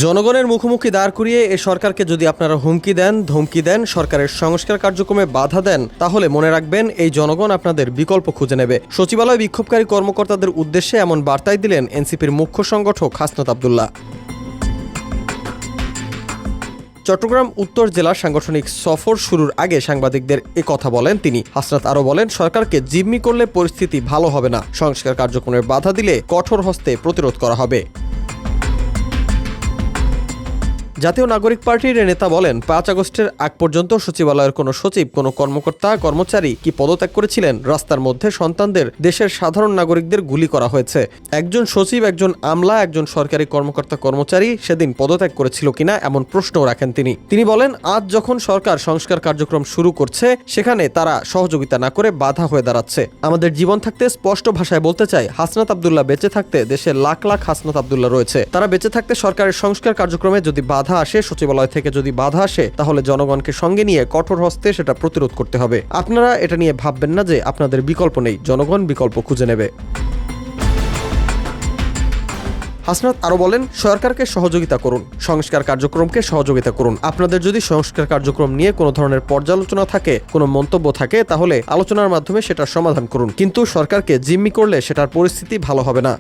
জনগণের মুখোমুখি দাঁড় করিয়ে এ সরকারকে যদি আপনারা হুমকি দেন, ধমকি দেন, সরকারের সংস্কার কার্যক্রমে বাধা দেন, তাহলে মনে রাখবেন এই জনগণ আপনাদের বিকল্প খুঁজে নেবে। সচিবালয় বিক্ষোভকারী কর্মকর্তাদের উদ্দেশ্যে এমন বার্তাই দিলেন এনসিপির মুখ্য সংগঠক হাসনাত আব্দুল্লাহ। চট্টগ্রাম উত্তর জেলার সাংগঠনিক সফর শুরুর আগে সাংবাদিকদের কথা বলেন তিনি। হাসনাত আরও বলেন, সরকারকে জিম্মি করলে পরিস্থিতি ভালো হবে না, সংস্কার কার্যক্রমে বাধা দিলে কঠোর হস্তে প্রতিরোধ করা হবে। জাতীয় নাগরিক পার্টির নেতা বলেন, ৫ আগস্টের আগ পর্যন্ত সচিবালয়ের কোনো সচিব, কোনো কর্মকর্তা, কর্মচারী কি পদত্যাগ করেছিলেন? রাস্তার মধ্যে সন্তানদের, দেশের সাধারণ নাগরিকদের গুলি করা হয়েছে। একজন সচিব, একজন আমলা, একজন সরকারি কর্মকর্তা, কর্মচারী সেদিন পদত্যাগ করেছিল কিনা এমন প্রশ্নও রাখেন তিনি বলেন, আজ যখন সরকার সংস্কার কার্যক্রম শুরু করছে, সেখানে তারা সহযোগিতা না করে বাধা হয়ে দাঁড়াচ্ছে। আমাদের জীবন থাকতে স্পষ্ট ভাষায় বলতে চাই, হাসনাত আব্দুল্লাহ বেঁচে থাকতে দেশে লাখ লাখ হাসনাত আব্দুল্লাহ রয়েছে। তারা বেঁচে থাকতে সরকারের সংস্কার কার্যক্রমে যদি বাধা আসে, সচিবালয় থেকে যদি বাধা আসে, তাহলে জনগণকে সঙ্গে নিয়ে কঠোর হস্তে সেটা প্রতিরোধ করতে হবে। আপনারা এটা নিয়ে ভাববেন না যে আপনাদের বিকল্প নেই, জনগণ বিকল্প খুঁজে নেবে। হাসনাত আরও বলেন, সরকারকে সহযোগিতা করুন, সংস্কার কার্যক্রমকে সহযোগিতা করুন। আপনাদের যদি সংস্কার কার্যক্রম নিয়ে কোনো ধরনের পর্যালোচনা থাকে, কোনো মন্তব্য থাকে, তাহলে আলোচনার মাধ্যমে সেটার সমাধান করুন, কিন্তু সরকারকে জিম্মি করলে সেটার পরিস্থিতি ভালো হবে না।